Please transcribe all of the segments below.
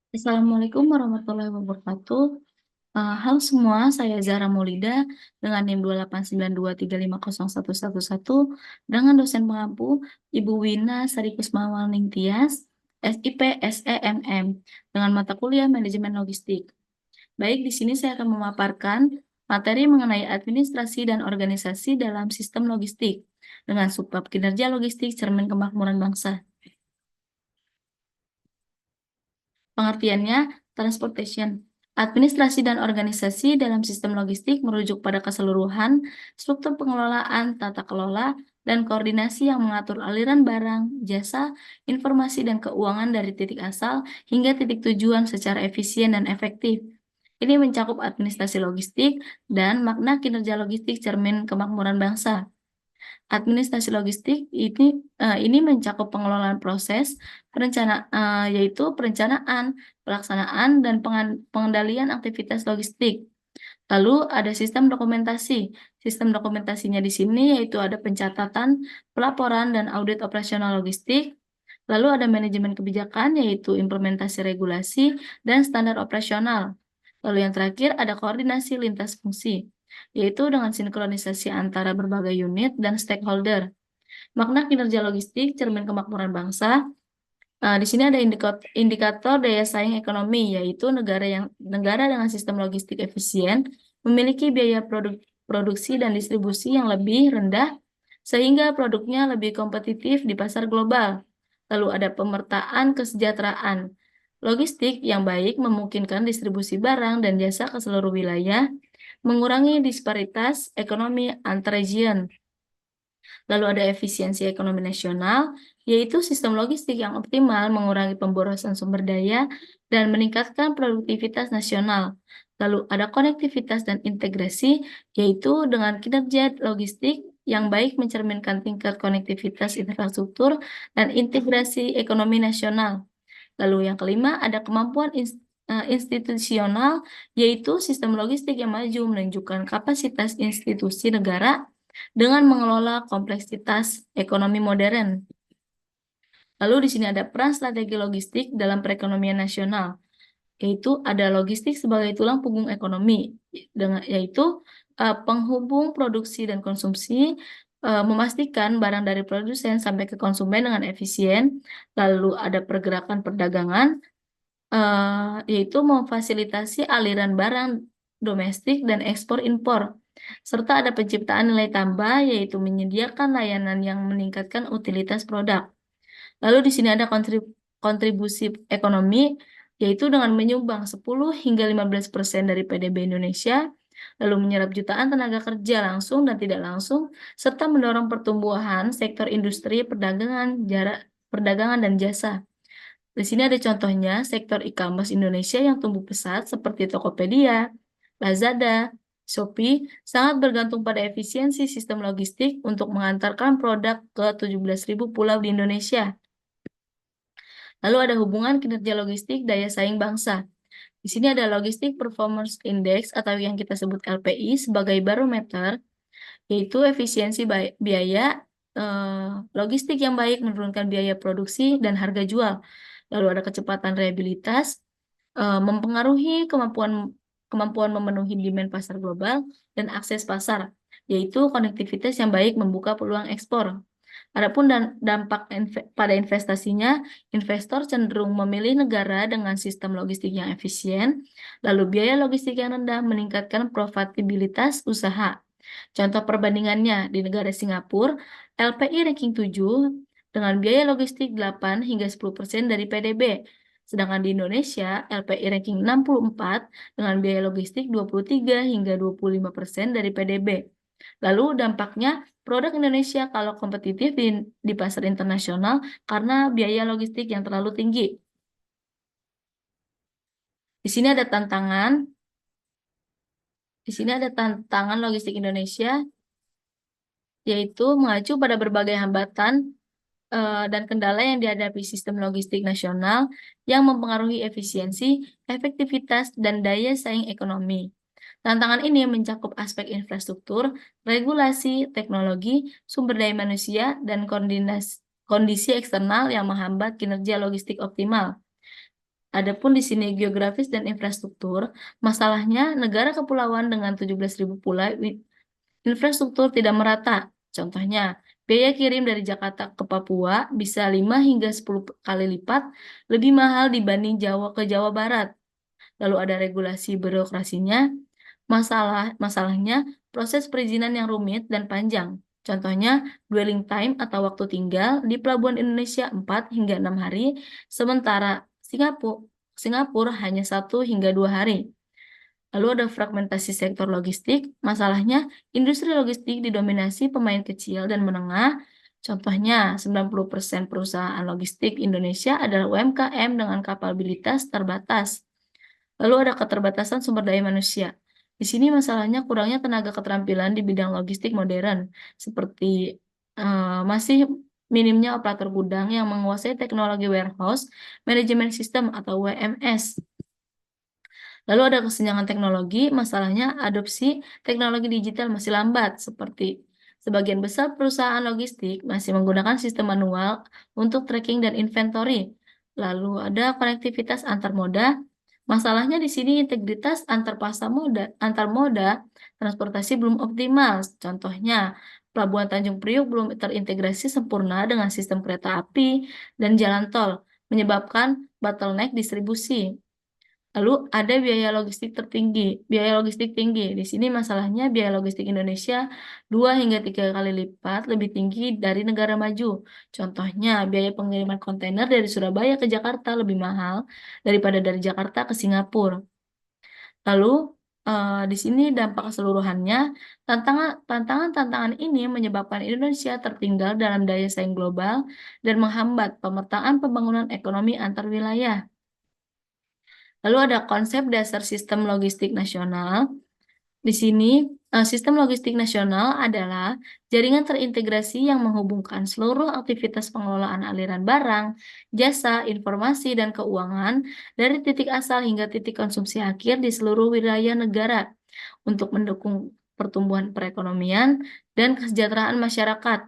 Assalamualaikum warahmatullahi wabarakatuh. Halo semua, saya Zahra Maulida dengan NIM 28923501111 dengan dosen pengampu Ibu Wina Sari Kusmawaning Tias, SIP SEMM dengan mata kuliah Manajemen Logistik. Baik, di sini saya akan memaparkan materi mengenai administrasi dan organisasi dalam sistem logistik dengan subbab kinerja logistik cermin kemakmuran bangsa. Pengertiannya, transportation. Administrasi dan organisasi dalam sistem logistik merujuk pada keseluruhan struktur pengelolaan, tata kelola, dan koordinasi yang mengatur aliran barang, jasa, informasi, dan keuangan dari titik asal hingga titik tujuan secara efisien dan efektif. Ini mencakup administrasi logistik dan makna kinerja logistik cermin kemakmuran bangsa. Administrasi logistik ini mencakup pengelolaan proses, yaitu perencanaan, pelaksanaan, dan pengendalian aktivitas logistik. Lalu ada sistem dokumentasi. Sistem dokumentasinya di sini yaitu ada pencatatan, pelaporan, dan audit operasional logistik. Lalu ada manajemen kebijakan yaitu implementasi regulasi dan standar operasional. Lalu yang terakhir ada koordinasi lintas fungsi, yaitu dengan sinkronisasi antara berbagai unit dan stakeholder. Makna kinerja logistik cermin kemakmuran bangsa. Di sini ada indikator daya saing ekonomi, yaitu negara dengan sistem logistik efisien memiliki biaya produksi dan distribusi yang lebih rendah sehingga produknya lebih kompetitif di pasar global. Lalu ada pemertaan kesejahteraan. Logistik yang baik memungkinkan distribusi barang dan jasa ke seluruh wilayah, mengurangi disparitas ekonomi antar region. Lalu ada efisiensi ekonomi nasional, yaitu sistem logistik yang optimal mengurangi pemborosan sumber daya dan meningkatkan produktivitas nasional. Lalu ada konektivitas dan integrasi, yaitu dengan kinerja logistik yang baik mencerminkan tingkat konektivitas infrastruktur dan integrasi ekonomi nasional. Lalu yang kelima ada kemampuan institusional, yaitu sistem logistik yang maju menunjukkan kapasitas institusi negara dengan mengelola kompleksitas ekonomi modern. Lalu di sini ada peran strategi logistik dalam perekonomian nasional, yaitu ada logistik sebagai tulang punggung ekonomi, yaitu penghubung produksi dan konsumsi, memastikan barang dari produsen sampai ke konsumen dengan efisien. Lalu ada pergerakan perdagangan, yaitu memfasilitasi aliran barang domestik dan ekspor impor, serta ada penciptaan nilai tambah, yaitu menyediakan layanan yang meningkatkan utilitas produk. Lalu di sini ada kontribusi ekonomi, yaitu dengan menyumbang 10 hingga 15% dari PDB Indonesia, lalu menyerap jutaan tenaga kerja langsung dan tidak langsung, serta mendorong pertumbuhan sektor industri, perdagangan dan jasa. Di sini ada contohnya sektor e-commerce Indonesia yang tumbuh pesat seperti Tokopedia, Lazada, Shopee sangat bergantung pada efisiensi sistem logistik untuk mengantarkan produk ke 17.000 pulau di Indonesia. Lalu ada hubungan kinerja logistik daya saing bangsa. Di sini ada Logistic Performance Index atau yang kita sebut LPI sebagai barometer, yaitu efisiensi biaya logistik yang baik menurunkan biaya produksi dan harga jual. Lalu ada kecepatan reliabilitas, mempengaruhi kemampuan memenuhi demand pasar global dan akses pasar, yaitu konektivitas yang baik membuka peluang ekspor. Adapun dampak pada investasinya, investor cenderung memilih negara dengan sistem logistik yang efisien, lalu biaya logistik yang rendah meningkatkan profitabilitas usaha. Contoh perbandingannya di negara Singapura, LPI ranking 7 dengan biaya logistik 8 hingga 10% dari PDB. Sedangkan di Indonesia, LPI ranking 64 dengan biaya logistik 23 hingga 25% dari PDB. Lalu dampaknya produk Indonesia kalau kompetitif di pasar internasional karena biaya logistik yang terlalu tinggi. Di sini ada tantangan. Di sini ada tantangan logistik Indonesia, yaitu mengacu pada berbagai hambatan dan kendala yang dihadapi sistem logistik nasional yang mempengaruhi efisiensi, efektivitas, dan daya saing ekonomi. Tantangan ini mencakup aspek infrastruktur, regulasi, teknologi, sumber daya manusia, dan kondisi eksternal yang menghambat kinerja logistik optimal. Adapun di sini geografis dan infrastruktur, masalahnya negara kepulauan dengan 17.000 pulau, infrastruktur tidak merata. Contohnya, biaya kirim dari Jakarta ke Papua bisa 5 hingga 10 kali lipat lebih mahal dibanding Jawa Barat. Lalu ada regulasi birokrasinya. Masalahnya proses perizinan yang rumit dan panjang. Contohnya, dwelling time atau waktu tinggal di pelabuhan Indonesia 4 hingga 6 hari, sementara Singapura hanya 1 hingga 2 hari. Lalu ada fragmentasi sektor logistik. Masalahnya, industri logistik didominasi pemain kecil dan menengah. Contohnya, 90% perusahaan logistik Indonesia adalah UMKM dengan kapabilitas terbatas. Lalu ada keterbatasan sumber daya manusia. Di sini masalahnya kurangnya tenaga keterampilan di bidang logistik modern, seperti masih minimnya operator gudang yang menguasai teknologi warehouse management system atau WMS. Lalu ada kesenjangan teknologi, masalahnya adopsi teknologi digital masih lambat, seperti sebagian besar perusahaan logistik masih menggunakan sistem manual untuk tracking dan inventory. Lalu ada konektivitas antar moda. Masalahnya di sini integritas antar moda transportasi belum optimal. Contohnya, Pelabuhan Tanjung Priok belum terintegrasi sempurna dengan sistem kereta api dan jalan tol, menyebabkan bottleneck distribusi. Lalu ada biaya logistik biaya logistik tinggi. Di sini masalahnya biaya logistik Indonesia 2 hingga 3 kali lipat lebih tinggi dari negara maju. Contohnya, biaya pengiriman kontainer dari Surabaya ke Jakarta lebih mahal daripada dari Jakarta ke Singapura. Lalu di sini dampak keseluruhannya, tantangan-tantangan ini menyebabkan Indonesia tertinggal dalam daya saing global dan menghambat pemetaan pembangunan ekonomi antar wilayah. Lalu ada konsep dasar sistem logistik nasional. Di sini, sistem logistik nasional adalah jaringan terintegrasi yang menghubungkan seluruh aktivitas pengelolaan aliran barang, jasa, informasi, dan keuangan dari titik asal hingga titik konsumsi akhir di seluruh wilayah negara untuk mendukung pertumbuhan perekonomian dan kesejahteraan masyarakat.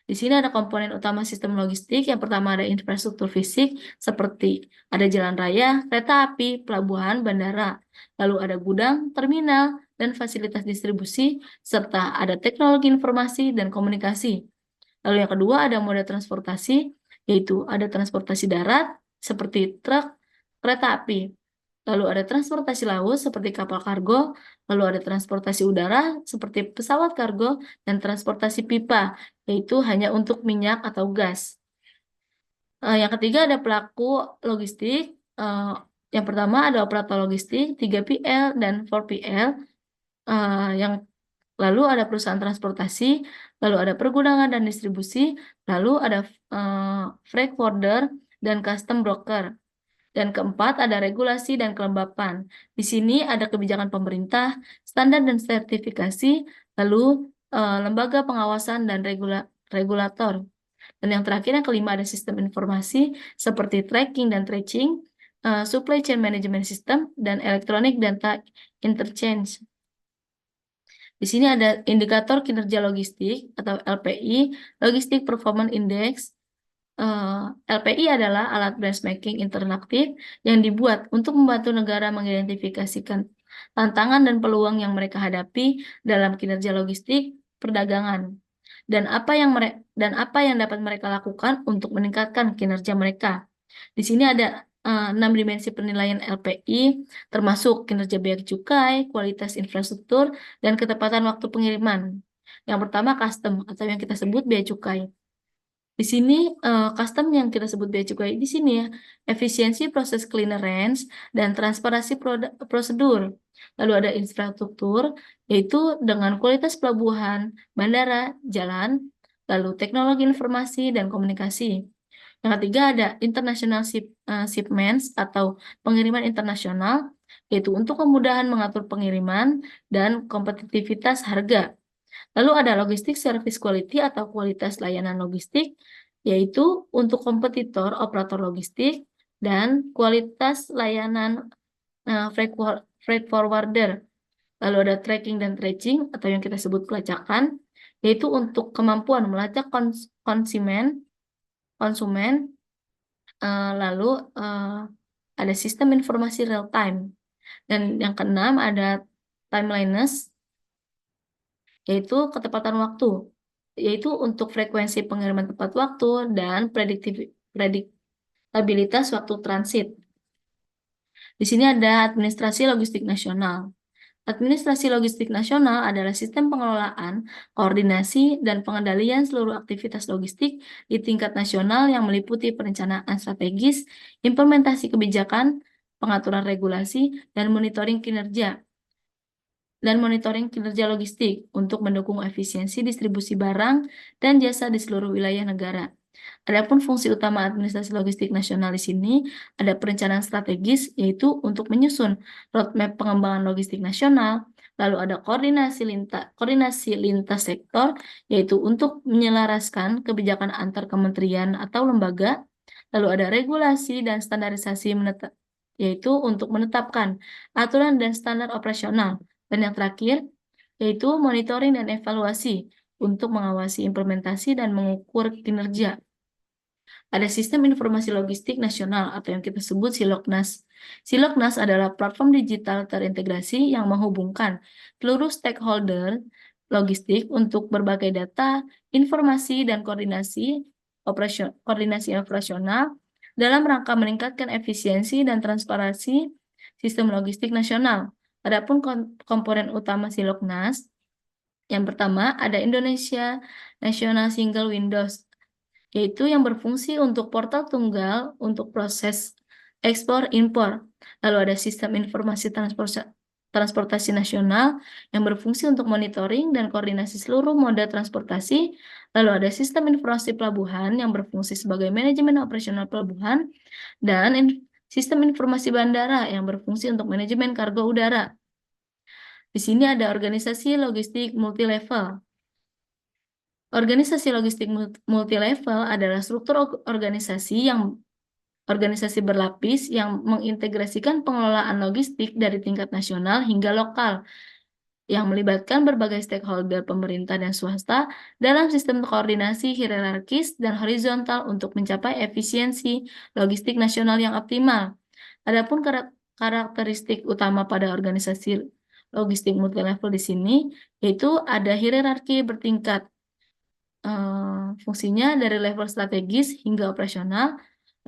Di sini ada komponen utama sistem logistik. Yang pertama ada infrastruktur fisik seperti ada jalan raya, kereta api, pelabuhan, bandara. Lalu ada gudang, terminal, dan fasilitas distribusi, serta ada teknologi informasi dan komunikasi. Lalu yang kedua ada moda transportasi, yaitu ada transportasi darat seperti truk, kereta api. Lalu ada transportasi laut seperti kapal kargo, lalu ada transportasi udara seperti pesawat kargo, dan transportasi pipa, yaitu hanya untuk minyak atau gas. Yang ketiga ada pelaku logistik. Yang pertama ada operator logistik, 3PL dan 4PL. Yang lalu ada perusahaan transportasi, lalu ada pergudangan dan distribusi, lalu ada freight forwarder dan custom broker. Dan keempat, ada regulasi dan kelembapan. Di sini ada kebijakan pemerintah, standar dan sertifikasi, lalu lembaga pengawasan dan regulator. Dan yang terakhir, yang kelima, ada sistem informasi seperti tracking dan tracing, supply chain management system, dan electronic data interchange. Di sini ada indikator kinerja logistik atau LPI, Logistic Performance Index. LPI adalah alat benchmarking interaktif yang dibuat untuk membantu negara mengidentifikasikan tantangan dan peluang yang mereka hadapi dalam kinerja logistik perdagangan dan apa yang dapat mereka lakukan untuk meningkatkan kinerja mereka. Di sini ada 6 dimensi penilaian LPI, termasuk kinerja bea cukai, kualitas infrastruktur, dan ketepatan waktu pengiriman. Yang pertama, custom atau yang kita sebut bea cukai. Di sini custom yang kita sebut bea cukai di sini ya, efisiensi proses clearance dan transparansi prosedur. Lalu ada infrastruktur, yaitu dengan kualitas pelabuhan, bandara, jalan, lalu teknologi informasi dan komunikasi. Yang ketiga ada international shipments atau pengiriman internasional, yaitu untuk kemudahan mengatur pengiriman dan kompetitivitas harga. Lalu ada logistik service quality atau kualitas layanan logistik, yaitu untuk kompetitor operator logistik dan kualitas layanan freight forwarder. Lalu ada tracking dan tracing atau yang kita sebut pelacakan, yaitu untuk kemampuan melacak konsumen, lalu ada sistem informasi real time. Dan yang keenam ada timeliness, yaitu ketepatan waktu, yaitu untuk frekuensi pengiriman tepat waktu dan prediktabilitas waktu transit. Di sini ada administrasi logistik nasional. Administrasi logistik nasional adalah sistem pengelolaan, koordinasi, dan pengendalian seluruh aktivitas logistik di tingkat nasional yang meliputi perencanaan strategis, implementasi kebijakan, pengaturan regulasi, dan monitoring kinerja logistik untuk mendukung efisiensi distribusi barang dan jasa di seluruh wilayah negara. Adapun fungsi utama administrasi logistik nasional di sini ada perencanaan strategis, yaitu untuk menyusun roadmap pengembangan logistik nasional, lalu ada koordinasi lintas sektor, yaitu untuk menyelaraskan kebijakan antar kementerian atau lembaga, lalu ada regulasi dan standarisasi yaitu untuk menetapkan aturan dan standar operasional, dan yang terakhir yaitu monitoring dan evaluasi untuk mengawasi implementasi dan mengukur kinerja. Ada Sistem Informasi Logistik Nasional atau yang kita sebut Siloknas. Siloknas adalah platform digital terintegrasi yang menghubungkan seluruh stakeholder logistik untuk berbagai data, informasi, dan koordinasi operasional dalam rangka meningkatkan efisiensi dan transparansi sistem logistik nasional. Adapun komponen utama Siloknas, yang pertama ada Indonesia National Single Windows, yaitu yang berfungsi untuk portal tunggal untuk proses ekspor-impor. Lalu ada sistem informasi transportasi nasional yang berfungsi untuk monitoring dan koordinasi seluruh moda transportasi. Lalu ada sistem informasi pelabuhan yang berfungsi sebagai manajemen operasional pelabuhan, dan sistem informasi bandara yang berfungsi untuk manajemen kargo udara. Di sini ada organisasi logistik multilevel. Organisasi logistik multilevel adalah struktur organisasi berlapis yang mengintegrasikan pengelolaan logistik dari tingkat nasional hingga lokal, yang melibatkan berbagai stakeholder pemerintah dan swasta dalam sistem koordinasi hierarkis dan horizontal untuk mencapai efisiensi logistik nasional yang optimal. Adapun karakteristik utama pada organisasi logistik multilevel di sini yaitu ada hierarki bertingkat. Fungsinya dari level strategis hingga operasional,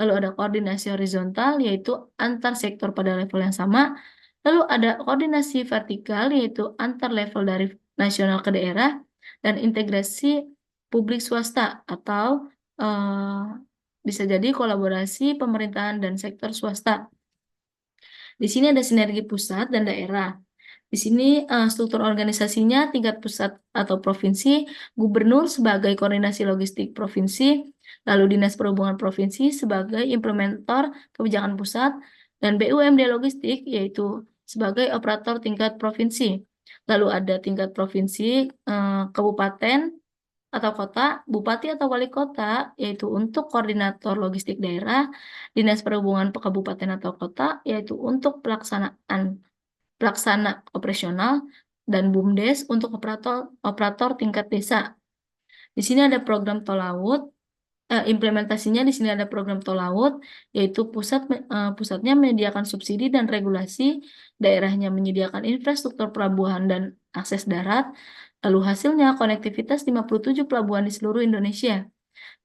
lalu ada koordinasi horizontal yaitu antar sektor pada level yang sama, lalu ada koordinasi vertikal yaitu antar level dari nasional ke daerah, dan integrasi publik swasta atau bisa jadi kolaborasi pemerintahan dan sektor swasta. Di sini ada sinergi pusat dan daerah. Di sini struktur organisasinya tingkat pusat atau provinsi, gubernur sebagai koordinasi logistik provinsi, lalu Dinas Perhubungan Provinsi sebagai implementator kebijakan pusat, dan BUMD Logistik yaitu sebagai operator tingkat provinsi. Lalu ada tingkat provinsi, kabupaten atau kota, bupati atau wali kota yaitu untuk koordinator logistik daerah, Dinas Perhubungan kabupaten atau kota yaitu untuk pelaksana operasional, dan BUMDes untuk operator tingkat desa. Di sini ada program tol laut, implementasinya di sini ada program tol laut, yaitu pusatnya menyediakan subsidi dan regulasi, daerahnya menyediakan infrastruktur pelabuhan dan akses darat, lalu hasilnya konektivitas 57 pelabuhan di seluruh Indonesia.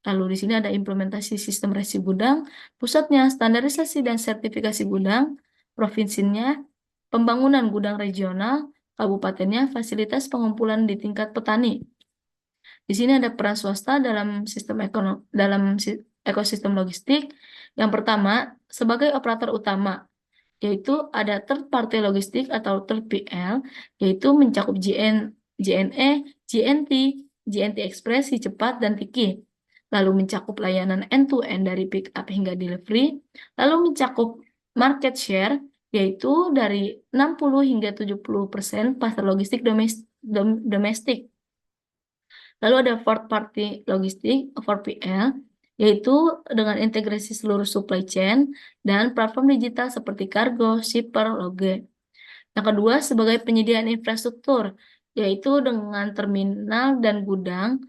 Lalu di sini ada implementasi sistem resi gudang, pusatnya standarisasi dan sertifikasi gudang, provinsinya pembangunan gudang regional, kabupatennya fasilitas pengumpulan di tingkat petani. Di sini ada peran swasta dalam ekosistem logistik. Yang pertama, sebagai operator utama, yaitu ada third party logistik atau third PL, yaitu mencakup JNE, JNT, JNT Express, Si Cepat, dan Tiki. Lalu mencakup layanan end-to-end dari pick up hingga delivery. Lalu mencakup market share, yaitu dari 60 hingga 70% pasar logistik domestik. Lalu ada fourth party logistik, 4PL, yaitu dengan integrasi seluruh supply chain dan platform digital seperti kargo, shipper, loge. Yang kedua, sebagai penyediaan infrastruktur, yaitu dengan terminal dan gudang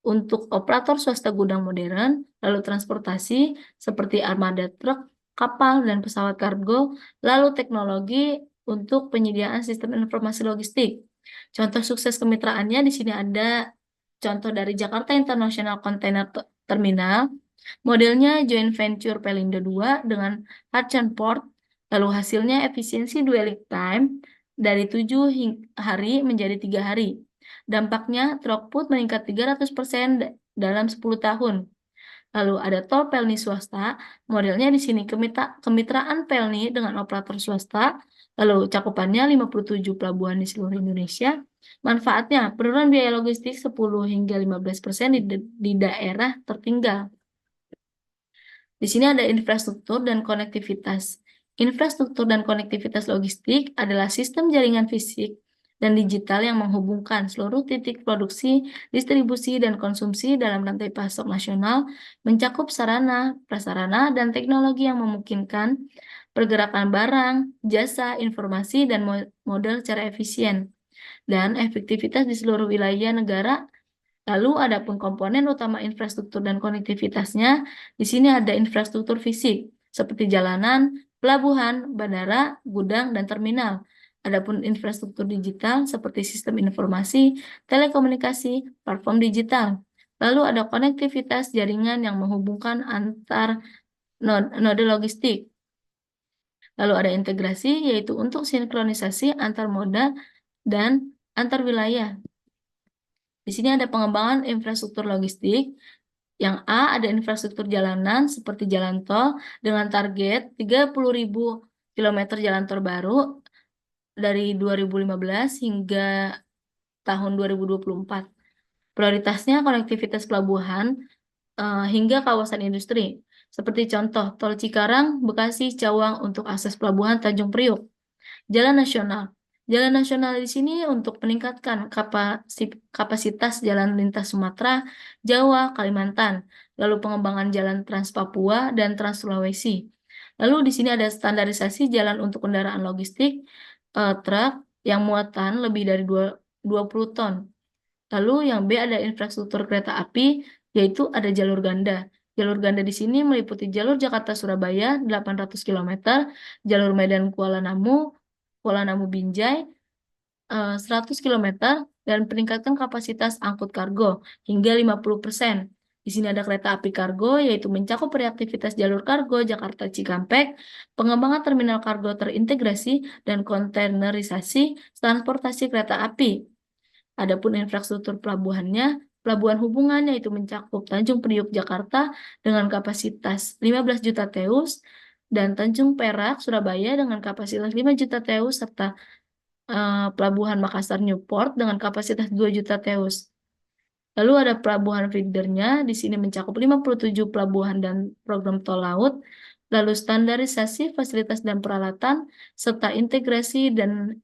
untuk operator swasta gudang modern, lalu transportasi seperti armada truk, kapal, dan pesawat kargo, lalu teknologi untuk penyediaan sistem informasi logistik. Contoh sukses kemitraannya di sini ada contoh dari Jakarta International Container Terminal, modelnya joint venture Pelindo 2 dengan Hudson Port, lalu hasilnya efisiensi dwelling time dari 7 hari menjadi 3 hari. Dampaknya throughput meningkat 300% dalam 10 tahun. Lalu ada tol Pelni swasta, modelnya di sini kemitraan Pelni dengan operator swasta, lalu cakupannya 57 pelabuhan di seluruh Indonesia. Manfaatnya, penurunan biaya logistik 10 hingga 15% di daerah tertinggal. Di sini ada infrastruktur dan konektivitas. Infrastruktur dan konektivitas logistik adalah sistem jaringan fisik dan digital yang menghubungkan seluruh titik produksi, distribusi, dan konsumsi dalam rantai pasok nasional, mencakup sarana, prasarana, dan teknologi yang memungkinkan pergerakan barang, jasa, informasi, dan modal secara efisien dan efektivitas di seluruh wilayah negara. Lalu adapun komponen utama infrastruktur dan konektivitasnya, di sini ada infrastruktur fisik seperti jalanan, pelabuhan, bandara, gudang, dan terminal. Adapun infrastruktur digital seperti sistem informasi, telekomunikasi, platform digital. Lalu ada konektivitas jaringan yang menghubungkan antar node logistik. Lalu ada integrasi, yaitu untuk sinkronisasi antar moda dan antar wilayah. Di sini ada pengembangan infrastruktur logistik. Yang A ada infrastruktur jalanan seperti jalan tol dengan target 30.000 km jalan tol baru dari 2015 hingga tahun 2024. Prioritasnya konektivitas pelabuhan hingga kawasan industri. Seperti contoh tol Cikarang, Bekasi, Cawang untuk akses pelabuhan Tanjung Priuk. Jalan nasional. Jalan nasional di sini untuk meningkatkan kapasitas jalan lintas Sumatera, Jawa, Kalimantan, lalu pengembangan jalan Trans Papua dan Trans Sulawesi. Lalu di sini ada standarisasi jalan untuk kendaraan logistik, truk yang muatan lebih dari 20 ton. Lalu yang B ada infrastruktur kereta api, yaitu ada jalur ganda. Jalur ganda di sini meliputi jalur Jakarta-Surabaya 800 km, jalur Medan Kuala Namu Binjai 100 km, dan peningkatan kapasitas angkut kargo hingga 50%. Di sini ada kereta api kargo, yaitu mencakup reaktivitas jalur kargo Jakarta Cikampek, pengembangan terminal kargo terintegrasi, dan kontainerisasi transportasi kereta api. Adapun infrastruktur pelabuhannya, pelabuhan hubungan yaitu mencakup Tanjung Priuk Jakarta dengan kapasitas 15 juta TEUs dan Tanjung Perak Surabaya dengan kapasitas 5 juta TEUs serta pelabuhan Makassar Newport dengan kapasitas 2 juta TEUs. Lalu ada pelabuhan feedernya, di sini mencakup 57 pelabuhan dan program tol laut, lalu standarisasi fasilitas dan peralatan, serta integrasi dan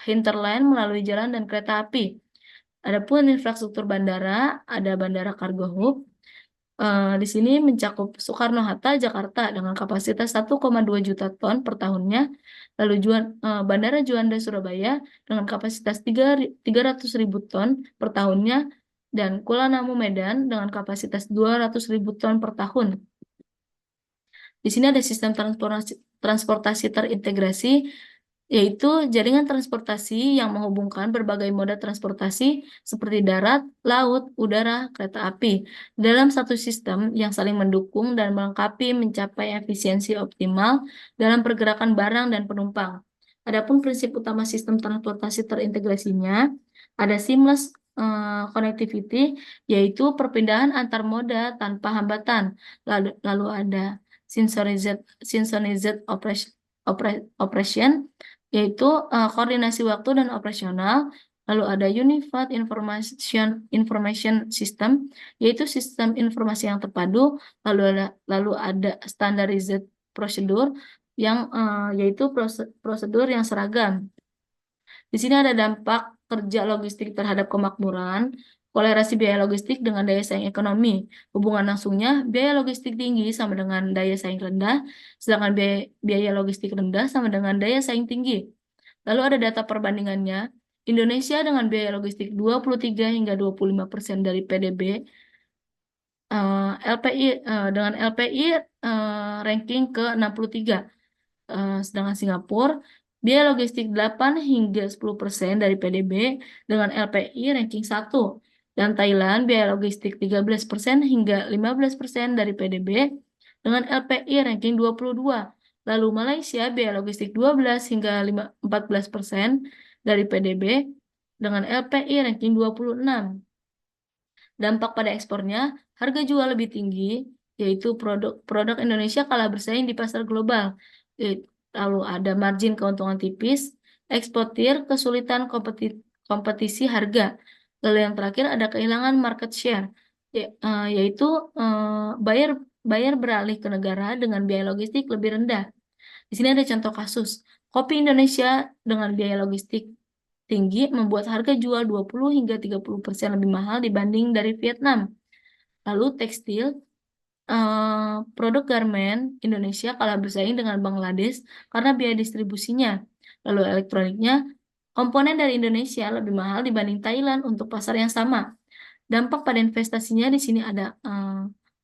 hinterland melalui jalan dan kereta api. Adapun infrastruktur bandara, ada Bandara Kargo Hub. Di sini mencakup Soekarno-Hatta, Jakarta dengan kapasitas 1,2 juta ton per tahunnya. Lalu Bandara Juanda, Surabaya dengan kapasitas 300.000 ton per tahunnya. Dan Kuala Namu, Medan dengan kapasitas 200.000 ton per tahun. Di sini ada sistem transportasi terintegrasi, yaitu jaringan transportasi yang menghubungkan berbagai moda transportasi seperti darat, laut, udara, kereta api dalam satu sistem yang saling mendukung dan melengkapi mencapai efisiensi optimal dalam pergerakan barang dan penumpang. Adapun prinsip utama sistem transportasi terintegrasinya ada seamless connectivity, yaitu perpindahan antar moda tanpa hambatan. Lalu ada synchronized operation, yaitu koordinasi waktu dan operasional. Lalu ada Unified Information System, yaitu sistem informasi yang terpadu. Lalu ada Standardized Procedure, yang yaitu prosedur yang seragam. Di sini ada dampak kerja logistik terhadap kemakmuran, kolerasi biaya logistik dengan daya saing ekonomi. Hubungan langsungnya, biaya logistik tinggi sama dengan daya saing rendah, sedangkan biaya logistik rendah sama dengan daya saing tinggi. Lalu ada data perbandingannya. Indonesia dengan biaya logistik 23 hingga 25% dari PDB LPI dengan LPI ranking ke 63. Sedangkan Singapura biaya logistik 8 hingga 10% dari PDB dengan LPI ranking 1. Dan Thailand biaya logistik 13% hingga 15% dari PDB dengan LPI ranking 22. Lalu Malaysia biaya logistik 12 hingga 14% dari PDB dengan LPI ranking 26. Dampak pada ekspornya, harga jual lebih tinggi, yaitu produk Indonesia kalah bersaing di pasar global. Lalu ada margin keuntungan tipis, eksportir kesulitan kompetisi harga. Lalu yang terakhir ada kehilangan market share, yaitu buyer buyer beralih ke negara dengan biaya logistik lebih rendah. Di sini ada contoh kasus. Kopi Indonesia dengan biaya logistik tinggi membuat harga jual 20 hingga 30% lebih mahal dibanding dari Vietnam. Lalu tekstil, produk garmen Indonesia kalah bersaing dengan Bangladesh karena biaya distribusinya. Lalu elektroniknya, komponen dari Indonesia lebih mahal dibanding Thailand untuk pasar yang sama. Dampak pada investasinya di sini ada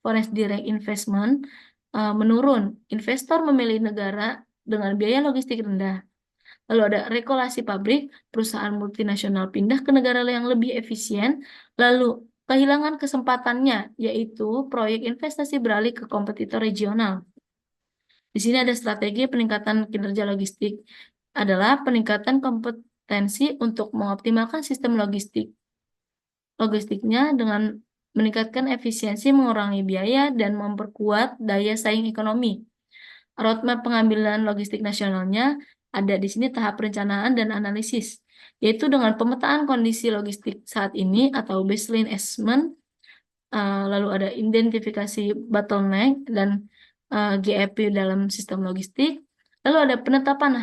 foreign direct investment menurun. Investor memilih negara dengan biaya logistik rendah. Lalu ada regulasi pabrik, perusahaan multinasional pindah ke negara yang lebih efisien, lalu kehilangan kesempatannya, yaitu proyek investasi beralih ke kompetitor regional. Di sini ada strategi peningkatan kinerja logistik, adalah peningkatan kompetensi untuk mengoptimalkan sistem logistiknya dengan meningkatkan efisiensi, mengurangi biaya, dan memperkuat daya saing ekonomi. Roadmap pengambilan logistik nasionalnya ada di sini tahap perencanaan dan analisis, yaitu dengan pemetaan kondisi logistik saat ini atau baseline assessment, lalu ada identifikasi bottleneck dan GAP dalam sistem logistik, lalu ada penetapan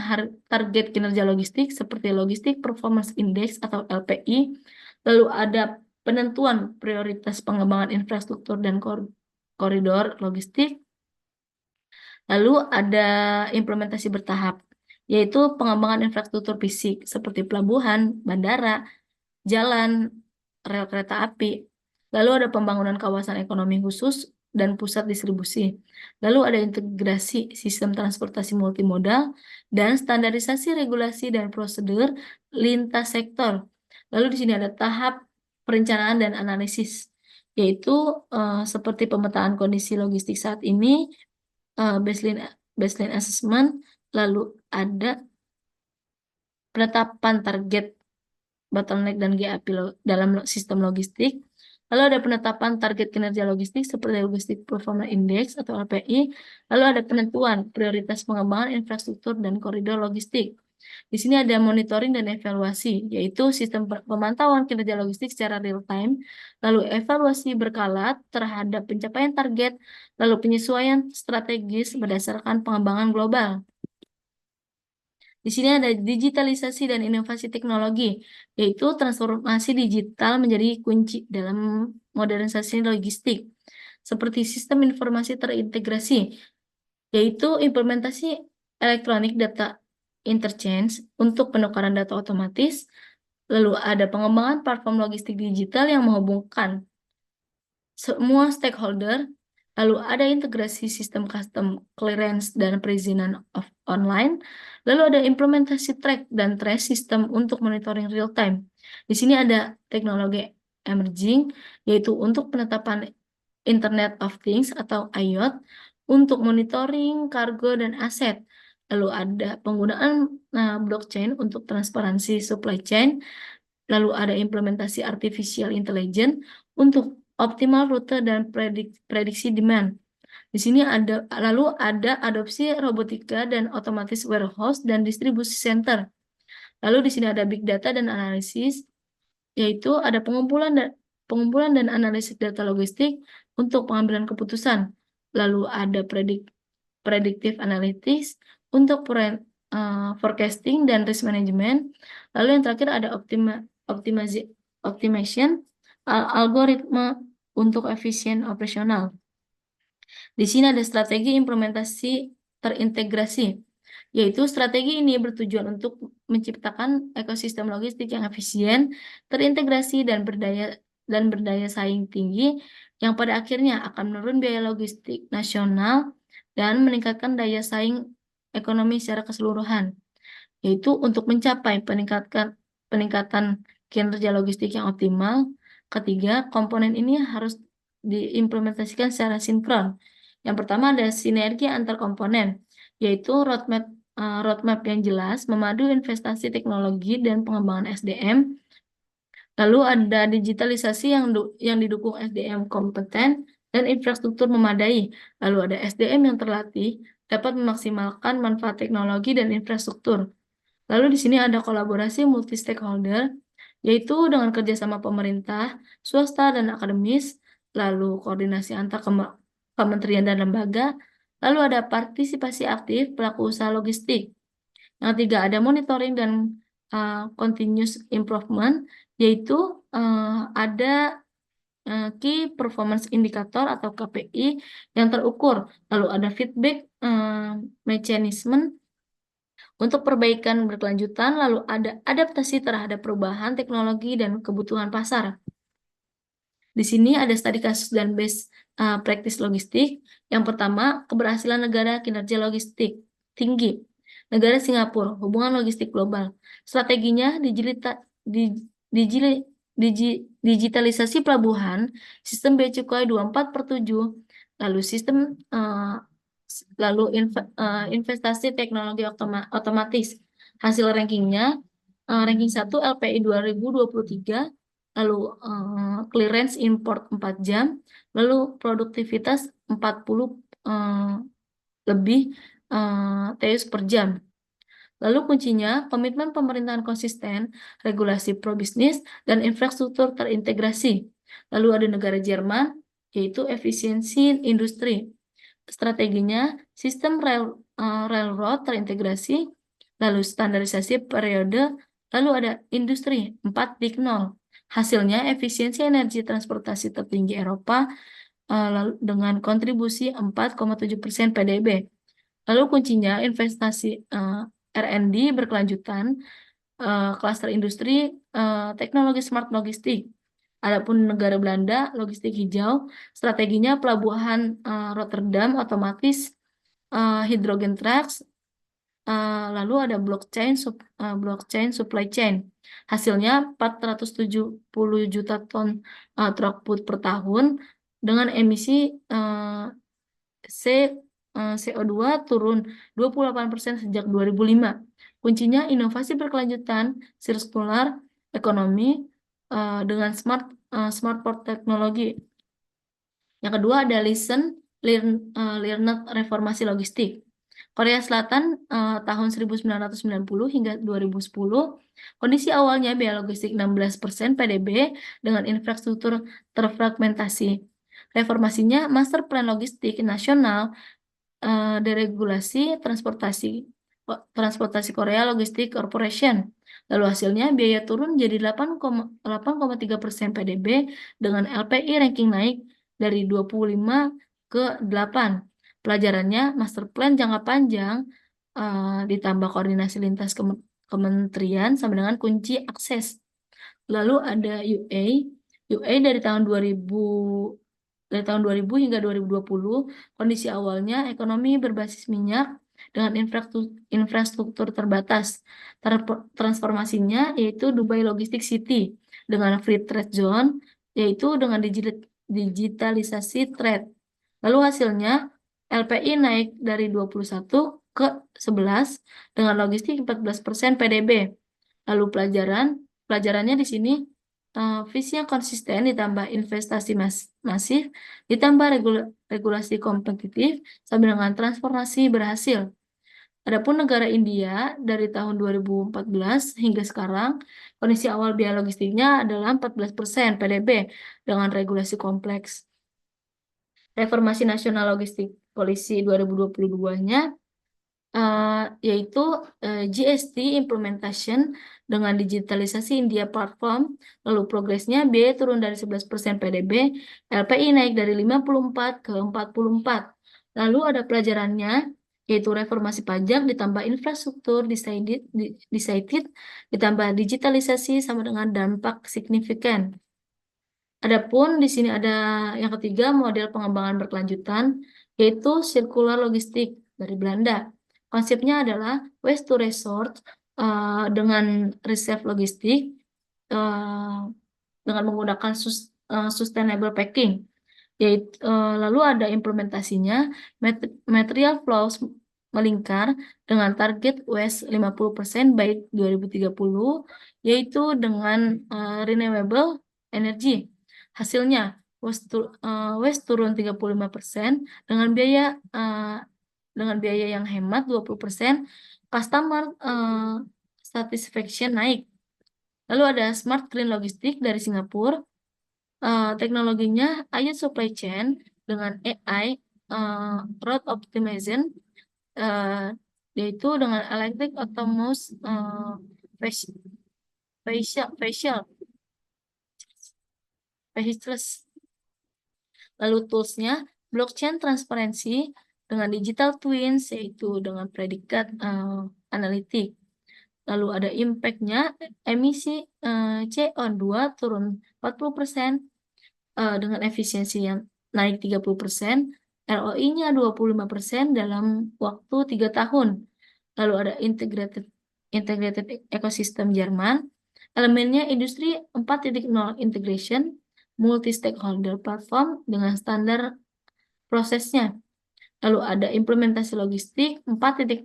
target kinerja logistik seperti Logistik Performance Index atau LPI, lalu ada penentuan prioritas pengembangan infrastruktur dan koridor logistik. Lalu ada implementasi bertahap, yaitu pengembangan infrastruktur fisik seperti pelabuhan, bandara, jalan, rel kereta api. Lalu ada pembangunan kawasan ekonomi khusus dan pusat distribusi. Lalu ada integrasi sistem transportasi multimodal dan standarisasi regulasi dan prosedur lintas sektor. Lalu di sini ada tahap perencanaan dan analisis, yaitu seperti pemetaan kondisi logistik saat ini, baseline assessment, lalu ada penetapan target bottleneck dan GAP dalam sistem logistik, lalu ada penetapan target kinerja logistik seperti Logistik Performance Index atau LPI, lalu ada penentuan prioritas pengembangan infrastruktur dan koridor logistik. Di sini ada monitoring dan evaluasi, yaitu sistem pemantauan kinerja logistik secara real time, lalu evaluasi berkala terhadap pencapaian target, lalu penyesuaian strategis berdasarkan pengembangan global. Di sini ada digitalisasi dan inovasi teknologi, yaitu transformasi digital menjadi kunci dalam modernisasi logistik, seperti sistem informasi terintegrasi, yaitu implementasi elektronik data interchange untuk penukaran data otomatis, lalu ada pengembangan platform logistik digital yang menghubungkan semua stakeholder, lalu ada integrasi sistem custom clearance dan perizinan online, lalu ada implementasi track dan trace sistem untuk monitoring real time. Di sini ada teknologi emerging, yaitu untuk penetapan Internet of Things atau IoT untuk monitoring kargo dan aset. Lalu ada penggunaan blockchain untuk transparansi supply chain. Lalu ada implementasi artificial intelligence untuk optimal rute dan prediksi demand. Di sini lalu ada adopsi robotika dan otomatis warehouse dan distribusi center. Lalu di sini ada big data dan analisis, yaitu ada pengumpulan dan analisis data logistik untuk pengambilan keputusan. Lalu ada predictive analytics untuk forecasting dan risk management. Lalu yang terakhir ada optimization algoritma untuk efisien operasional. Di sini ada strategi implementasi terintegrasi, yaitu strategi ini bertujuan untuk menciptakan ekosistem logistik yang efisien, terintegrasi, dan berdaya dan berdaya saing tinggi yang pada akhirnya akan menurun biaya logistik nasional dan meningkatkan daya saing ekonomi secara keseluruhan, yaitu untuk mencapai peningkatan kinerja logistik yang optimal. Ketiga, komponen ini harus diimplementasikan secara sinkron. Yang pertama ada sinergi antar komponen, yaitu roadmap yang jelas, memadu investasi teknologi dan pengembangan SDM. Lalu ada digitalisasi yang didukung SDM kompeten dan infrastruktur memadai. Lalu ada SDM yang terlatih dapat memaksimalkan manfaat teknologi dan infrastruktur. Lalu di sini ada kolaborasi multi stakeholder, yaitu dengan kerjasama pemerintah, swasta, dan akademis, lalu koordinasi antar kementerian dan lembaga, lalu ada partisipasi aktif pelaku usaha logistik. Yang ketiga ada monitoring dan continuous improvement, yaitu ada Key Performance Indicator atau KPI yang terukur. Lalu ada feedback mechanism untuk perbaikan berkelanjutan, lalu ada adaptasi terhadap perubahan teknologi dan kebutuhan pasar. Di sini ada studi kasus dan best practice logistik. Yang pertama, keberhasilan negara kinerja logistik tinggi. Negara Singapura, hubungan logistik global. Strateginya digitalisasi pelabuhan, sistem bea cukai 24/7, lalu investasi teknologi otomatis. Hasil rankingnya, ranking 1 LPI 2023, lalu clearance import 4 jam, lalu produktivitas 40 lebih TEUs per jam. Lalu kuncinya, komitmen pemerintahan konsisten, regulasi probisnis, dan infrastruktur terintegrasi. Lalu ada negara Jerman, yaitu efisiensi industri. Strateginya, sistem railroad terintegrasi, lalu standarisasi periode, lalu ada industri 4.0. Hasilnya, efisiensi energi transportasi tertinggi Eropa, lalu dengan kontribusi 4,7% PDB. Lalu kuncinya investasi R&D berkelanjutan, klaster industri, teknologi smart logistik. Adapun negara Belanda, logistik hijau, strateginya pelabuhan Rotterdam otomatis, hydrogen trucks, lalu ada blockchain supply chain. Hasilnya 470 juta ton throughput per tahun dengan emisi CO2 turun 28% sejak 2005. Kuncinya inovasi berkelanjutan, sirkular ekonomi dengan smart port teknologi. Yang kedua ada learned reformasi logistik. Korea Selatan tahun 1990 hingga 2010, kondisi awalnya biaya logistik 16% PDB dengan infrastruktur terfragmentasi. Reformasinya Master Plan Logistik Nasional, deregulasi transportasi Korea Logistik Corporation. Lalu hasilnya biaya turun jadi 8,3% PDB dengan LPI ranking naik dari 25 ke 8. Pelajarannya master plan jangka panjang ditambah koordinasi lintas kementerian sama dengan kunci akses. Lalu ada UA dari tahun 2000 hingga 2020, kondisi awalnya ekonomi berbasis minyak dengan infrastruktur terbatas. Transformasinya yaitu Dubai Logistic City dengan free trade zone, yaitu dengan digitalisasi trade. Lalu hasilnya LPI naik dari 21 ke 11 dengan logistik 14% PDB. Lalu pelajarannya di sini visi yang konsisten ditambah investasi masif, ditambah regulasi kompetitif sambil dengan transformasi berhasil. Adapun negara India dari tahun 2014 hingga sekarang, kondisi awal biaya logistiknya adalah 14% PDB dengan regulasi kompleks. Reformasi Nasional Logistik Polisi 2022-nya yaitu GST implementation dengan digitalisasi India platform, lalu progresnya biaya turun dari 11% PDB, LPI naik dari 54 ke 44. Lalu ada pelajarannya, yaitu reformasi pajak ditambah infrastruktur decided, ditambah digitalisasi sama dengan dampak signifikan. Adapun di sini ada yang ketiga, model pengembangan berkelanjutan, yaitu circular logistik dari Belanda. Konsepnya adalah waste to resource dengan reserve logistik eh, dengan menggunakan sustainable packing. Yaitu, lalu ada implementasinya, material flows melingkar dengan target waste 50% by 2030, yaitu dengan renewable energy. Hasilnya, waste turun 35% dengan biaya yang hemat 20%, customer satisfaction naik. Lalu ada Smart Green Logistik dari Singapura. Teknologinya IoT Supply Chain dengan AI, Route Optimization, eh, yaitu dengan Electric Autonomous facial, facial, facial. Lalu toolsnya blockchain transparency dengan digital twins, yaitu dengan predikat analitik. Lalu ada impact-nya, emisi CO2 turun 40% dengan efisiensi yang naik 30%, ROI-nya 25% dalam waktu 3 tahun. Lalu ada integrated ecosystem Jerman, elemennya industri 4.0 integration, multi-stakeholder platform dengan standar prosesnya. Lalu ada implementasi logistik 4.0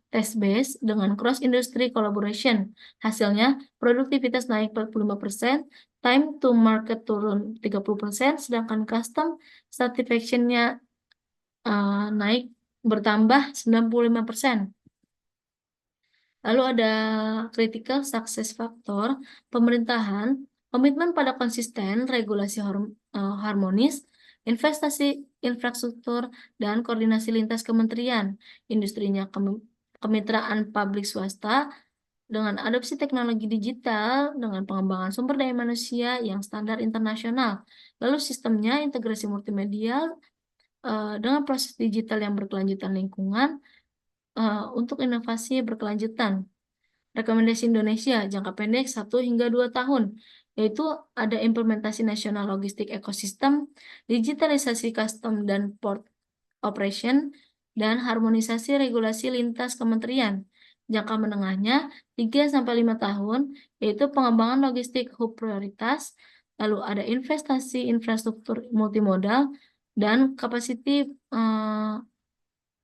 test base dengan cross industry collaboration. Hasilnya produktivitas naik 45%, time to market turun 30%, sedangkan custom satisfaction-nya naik bertambah 95%. Lalu ada critical success factor pemerintahan, komitmen pada konsisten, regulasi harmonis, investasi infrastruktur, dan koordinasi lintas kementerian. Industrinya kemitraan publik swasta dengan adopsi teknologi digital, dengan pengembangan sumber daya manusia yang standar internasional. Lalu sistemnya integrasi multimedia dengan proses digital yang berkelanjutan lingkungan untuk inovasi berkelanjutan. Rekomendasi Indonesia jangka pendek 1 hingga 2 tahun, yaitu ada implementasi nasional logistik ekosistem, digitalisasi custom dan port operation, dan harmonisasi regulasi lintas kementerian. Jangka menengahnya 3-5 tahun, yaitu pengembangan logistik hub prioritas, lalu ada investasi infrastruktur multimodal, dan capacity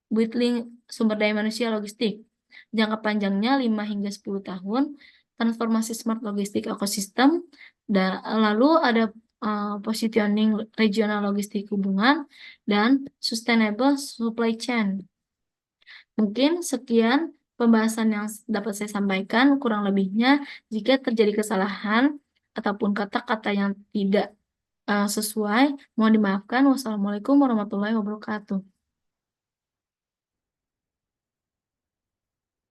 building sumber daya manusia logistik. Jangka panjangnya 5 hingga 10 tahun, transformasi smart logistik ekosistem, dan lalu ada positioning regional logistik hubungan, dan sustainable supply chain. Mungkin sekian pembahasan yang dapat saya sampaikan, kurang lebihnya jika terjadi kesalahan ataupun kata-kata yang tidak sesuai, mohon dimaafkan. Wassalamualaikum warahmatullahi wabarakatuh.